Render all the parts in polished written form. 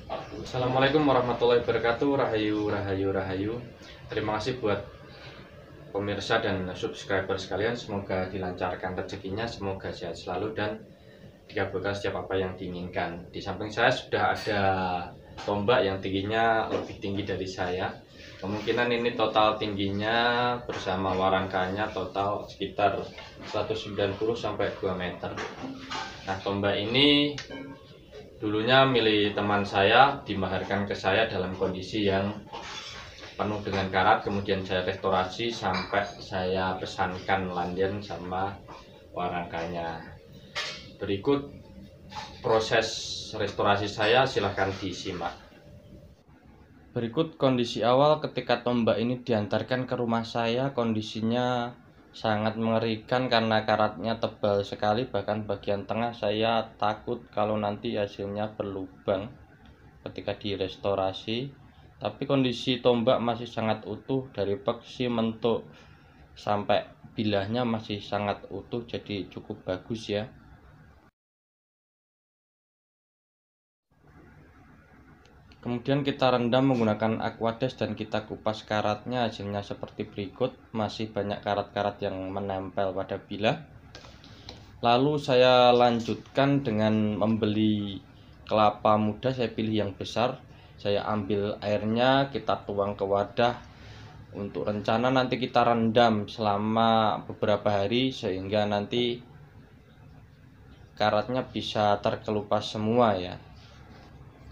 Assalamualaikum warahmatullahi wabarakatuh. Rahayu, rahayu, rahayu. Terima kasih buat pemirsa dan subscriber sekalian. Semoga dilancarkan rezekinya, semoga sehat selalu dan dikabulkan setiap apa yang diinginkan. Di samping saya sudah ada tombak yang tingginya lebih tinggi dari saya. Kemungkinan ini total tingginya bersama warangkanya total sekitar 190 sampai 2 meter. Nah, tombak ini dulunya milik teman saya, dimaharkan ke saya dalam kondisi yang penuh dengan karat. Kemudian saya restorasi sampai saya pesankan landian sama warangkanya. Berikut proses restorasi saya, silahkan disimak. Berikut kondisi awal ketika tombak ini diantarkan ke rumah saya. Kondisinya sangat mengerikan karena karatnya tebal sekali, bahkan bagian tengah saya takut kalau nanti hasilnya berlubang ketika direstorasi. Tapi kondisi tombak masih sangat utuh, dari peksi, mentuk sampai bilahnya masih sangat utuh, jadi cukup bagus ya. Kemudian kita rendam menggunakan aquades dan kita kupas karatnya. Hasilnya seperti berikut, masih banyak karat-karat yang menempel pada bilah. Lalu saya lanjutkan dengan membeli kelapa muda, saya pilih yang besar. Saya ambil airnya, kita tuang ke wadah. Untuk rencana nanti kita rendam selama beberapa hari sehingga nanti karatnya bisa terkelupas semua ya.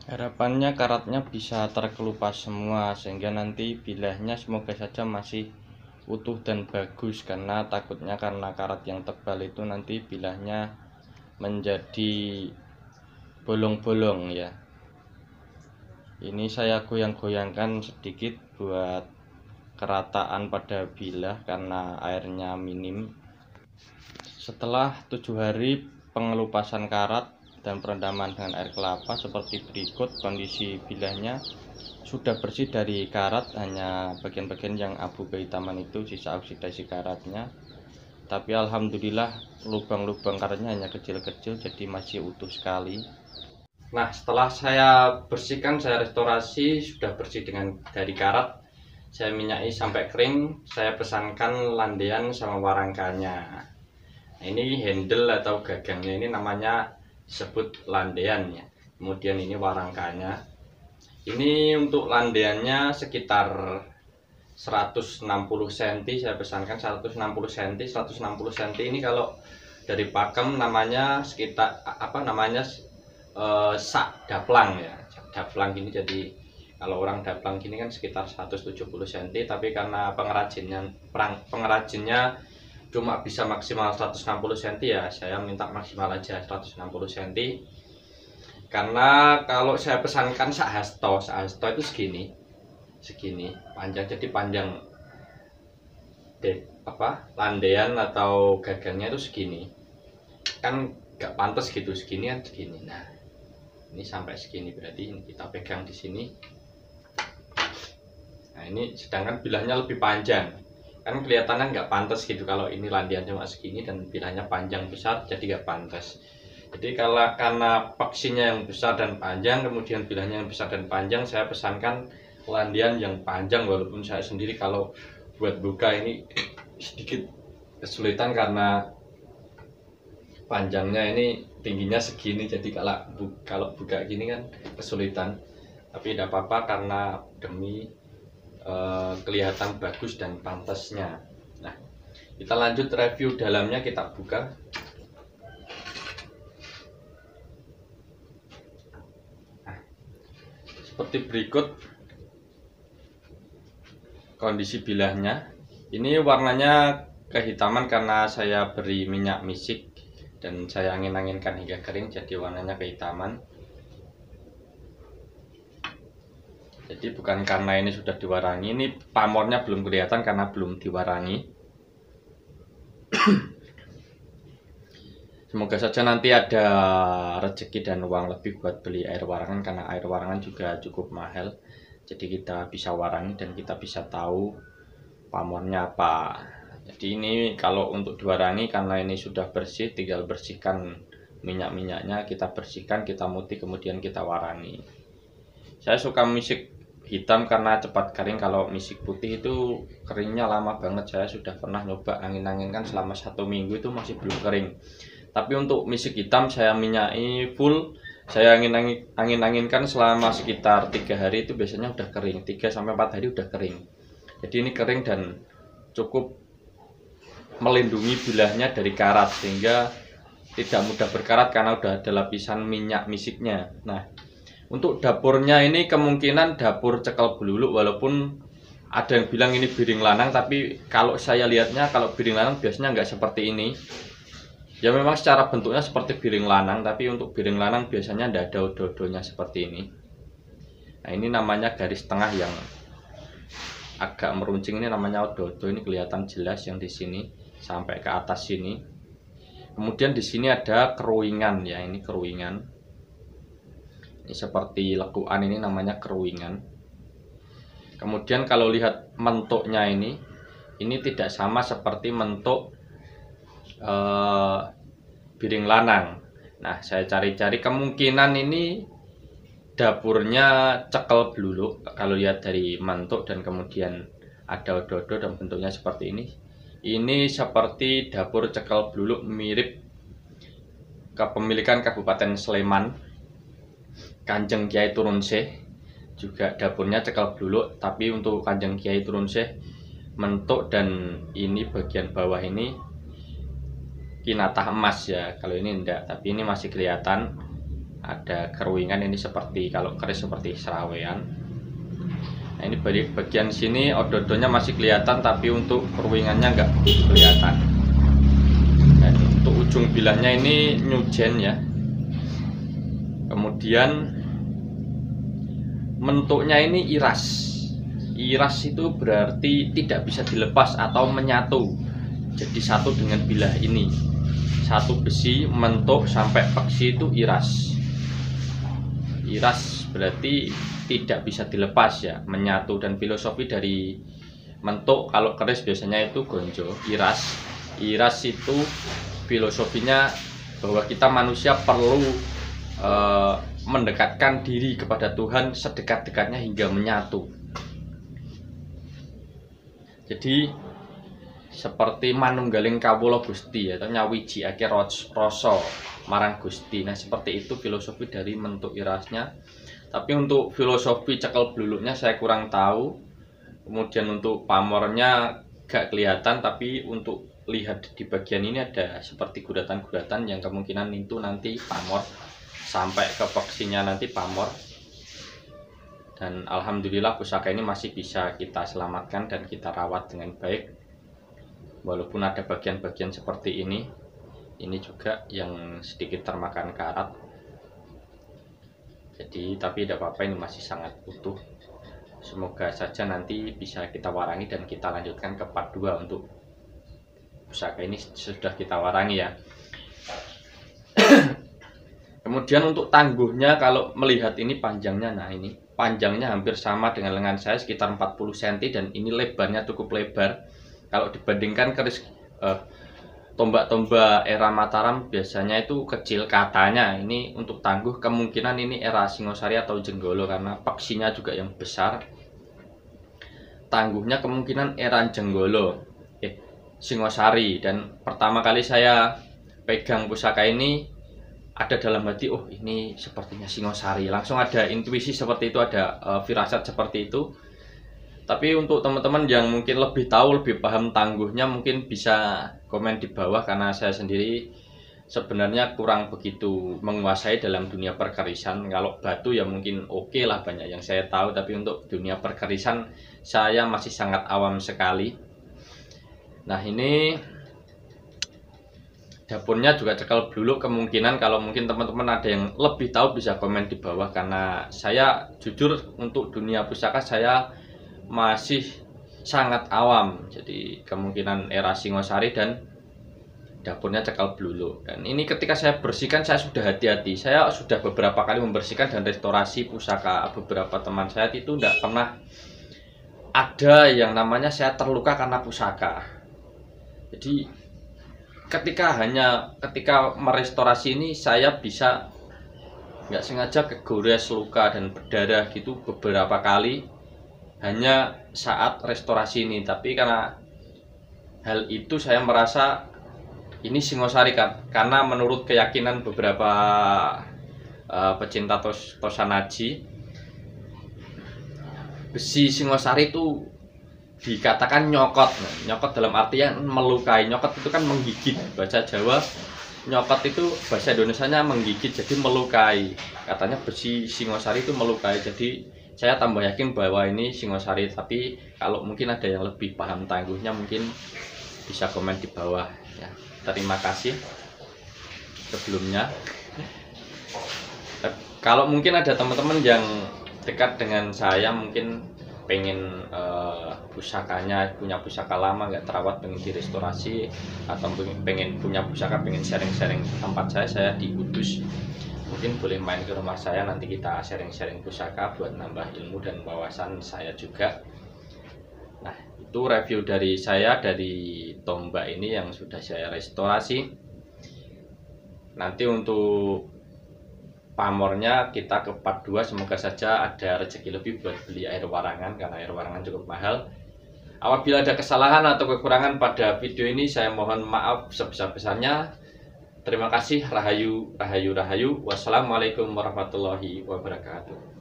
Harapannya karatnya bisa terkelupas semua sehingga nanti bilahnya semoga saja masih utuh dan bagus, karena takutnya karena karat yang tebal itu nanti bilahnya menjadi bolong-bolong ya. Ini saya goyang-goyangkan sedikit buat kerataan pada bilah karena airnya minim. Setelah 7 hari pengelupasan karat dan perendaman dengan air kelapa seperti berikut, kondisi bilahnya sudah bersih dari karat, hanya bagian-bagian yang abu kehitaman itu sisa oksidasi karatnya. Tapi alhamdulillah lubang-lubang karatnya hanya kecil-kecil, jadi masih utuh sekali. Nah, setelah saya bersihkan, saya restorasi, sudah bersih dari karat, saya minyaki sampai kering, saya pesankan landian sama warangkanya. Nah, ini handle atau gagangnya ini namanya sebut landean ya. Kemudian ini warangkanya. Ini untuk landeannya sekitar 160 cm, saya pesankan 160 cm. 160 cm ini kalau dari pakem namanya sekitar sak daplang ya. Daplang gini, jadi kalau orang daplang gini kan sekitar 170 cm, tapi karena pengrajinnya cuma bisa maksimal 160 cm ya, saya minta maksimal aja 160 cm. Karena kalau saya pesankan sak hasto itu segini panjang, jadi panjang landean atau gagangnya itu segini, kan gak pantas gitu, segini kan segini. Nah, ini sampai segini, berarti ini kita pegang di sini. Nah, ini sedangkan bilahnya lebih panjang, kan kelihatannya nggak pantas gitu kalau ini landian cuma segini dan bilahnya panjang besar, jadi nggak pantas. Jadi karena peksinya yang besar dan panjang, kemudian bilahnya yang besar dan panjang, saya pesankan landian yang panjang. Walaupun saya sendiri kalau buat buka ini sedikit kesulitan karena panjangnya ini tingginya segini, jadi kalau buka gini kan kesulitan. Tapi tidak apa-apa karena demi kelihatan bagus dan pantasnya. Nah, kita lanjut review dalamnya, kita buka. Nah, seperti berikut kondisi bilahnya. Ini warnanya kehitaman karena saya beri minyak misik dan saya angin-anginkan hingga kering, jadi warnanya kehitaman. Jadi bukan karena ini sudah diwarangi, ini pamornya belum kelihatan karena belum diwarangi. Semoga saja nanti ada rezeki dan uang lebih buat beli air warangan, karena air warangan juga cukup mahal. Jadi kita bisa warangi dan kita bisa tahu pamornya apa. Jadi ini kalau untuk diwarangi, karena ini sudah bersih, tinggal bersihkan minyak-minyaknya, kita bersihkan, kita mutih, kemudian kita warangi. Saya suka misik hitam karena cepat kering. Kalau misik putih itu keringnya lama banget. Saya sudah pernah nyoba angin-anginkan selama 1 minggu itu masih belum kering. Tapi untuk misik hitam saya minyaki full, saya angin-anginkan selama sekitar 3 hari itu biasanya udah kering. 3 sampai 4 hari udah kering. Jadi ini kering dan cukup melindungi bilahnya dari karat sehingga tidak mudah berkarat karena udah ada lapisan minyak misiknya. Nah, untuk dapurnya ini kemungkinan dapur cekal beluluk, walaupun ada yang bilang ini biring lanang, tapi kalau saya lihatnya kalau biring lanang biasanya nggak seperti ini. Ya memang secara bentuknya seperti biring lanang, tapi untuk biring lanang biasanya tidak ada odo-odonya seperti ini. Nah, ini namanya garis tengah yang agak meruncing, ini namanya odo-odo. Ini kelihatan jelas yang di sini sampai ke atas sini. Kemudian di sini ada keruingan ya, ini keruingan. Ini seperti lekuan, ini namanya keruingan. Kemudian kalau lihat mentuknya ini tidak sama seperti mentuk biring lanang. Nah, saya cari-cari kemungkinan ini dapurnya cekal beluluk. Kalau lihat dari mentuk dan kemudian ada odo-odo dan bentuknya seperti ini seperti dapur cekal beluluk, mirip kepemilikan Kabupaten Sleman, Kanjeng Kiai Turunseh. Juga dapurnya cekal beluluk, tapi untuk Kanjeng Kiai Turunseh mentuk dan ini bagian bawah ini kinatah emas ya. Kalau ini enggak, tapi ini masih kelihatan ada keruingan. Ini seperti kalau keris seperti serawean. Nah, ini bagian sini odo-odonya masih kelihatan, tapi untuk keruingannya enggak kelihatan. Dan untuk ujung bilahnya ini nyujen ya. Kemudian mentuknya ini iras. Iras itu berarti tidak bisa dilepas atau menyatu jadi satu dengan bilah ini. Satu besi, mentuk sampai peksi itu iras. Iras berarti tidak bisa dilepas ya, menyatu. Dan filosofi dari mentuk kalau keris biasanya itu gonjo. Iras itu filosofinya bahwa kita manusia perlu mendekatkan diri kepada Tuhan sedekat-dekatnya hingga menyatu. Jadi seperti manunggaling kawula Gusti atau nyawijikake rasa marang Gusti. Nah, seperti itu filosofi dari mentuk irasnya. Tapi untuk filosofi cekal beluluknya saya kurang tahu. Kemudian untuk pamornya gak kelihatan, tapi untuk lihat di bagian ini ada seperti guratan-guratan yang kemungkinan itu nanti pamor. Sampai ke peksinya nanti pamor. Dan alhamdulillah pusaka ini masih bisa kita selamatkan dan kita rawat dengan baik. Walaupun ada bagian-bagian seperti ini juga yang sedikit termakan karat. Jadi tapi tidak apa-apa, ini masih sangat utuh. Semoga saja nanti bisa kita warangi dan kita lanjutkan ke part 2 untuk pusaka ini sudah kita warangi ya. Kemudian untuk tangguhnya, kalau melihat ini panjangnya, nah ini panjangnya hampir sama dengan lengan saya, sekitar 40 cm, dan ini lebarnya cukup lebar. Kalau dibandingkan keris tombak-tombak era Mataram biasanya itu kecil katanya. Ini untuk tangguh kemungkinan ini era Singosari atau Jenggolo karena peksinya juga yang besar. Tangguhnya kemungkinan era Jenggolo, Singosari. Dan pertama kali saya pegang pusaka ini ada dalam hati, oh ini sepertinya Singosari. Langsung ada intuisi seperti itu, ada firasat seperti itu. Tapi untuk teman-teman yang mungkin lebih tahu, lebih paham tangguhnya, mungkin bisa komen di bawah, karena saya sendiri sebenarnya kurang begitu menguasai dalam dunia perkerisan. Kalau batu ya mungkin oke lah, banyak yang saya tahu, tapi untuk dunia perkerisan saya masih sangat awam sekali. Nah, ini dapurnya juga cekal beluluk. Kemungkinan kalau mungkin teman-teman ada yang lebih tahu bisa komen di bawah, karena saya jujur untuk dunia pusaka saya masih sangat awam. Jadi kemungkinan era Singosari dan dapurnya cekal beluluk. Dan ini ketika saya bersihkan saya sudah hati-hati. Saya sudah beberapa kali membersihkan dan restorasi pusaka beberapa teman saya, itu tidak pernah ada yang namanya saya terluka karena pusaka. Jadi ketika merestorasi ini saya bisa nggak sengaja kegores, luka dan berdarah gitu beberapa kali hanya saat restorasi ini. Tapi karena hal itu saya merasa ini Singosari kan, karena menurut keyakinan beberapa pecinta Tosanaji, besi Singosari itu dikatakan nyokot. Nah, nyokot dalam artian melukai. Nyokot itu kan menggigit, bahasa Jawa. Nyokot itu bahasa Indonesianya menggigit, jadi melukai. Katanya besi Singosari itu melukai. Jadi saya tambah yakin bahwa ini Singosari. Tapi kalau mungkin ada yang lebih paham tangguhnya, mungkin bisa komen di bawah ya. Terima kasih sebelumnya. Kalau mungkin ada teman-teman yang dekat dengan saya, mungkin pengen pusakanya, punya pusaka lama nggak terawat, pengen direstorasi, atau pengen punya pusaka, pengen sharing-sharing tempat saya di Kudus, mungkin boleh main ke rumah saya, nanti kita sharing-sharing pusaka buat nambah ilmu dan wawasan saya juga. Nah, itu review dari saya dari tombak ini yang sudah saya restorasi. Nanti untuk pamornya kita ke part 2, semoga saja ada rezeki lebih buat beli air warangan, karena air warangan cukup mahal. Apabila ada kesalahan atau kekurangan pada video ini, saya mohon maaf sebesar-besarnya. Terima kasih. Rahayu, rahayu, rahayu. Wassalamualaikum warahmatullahi wabarakatuh.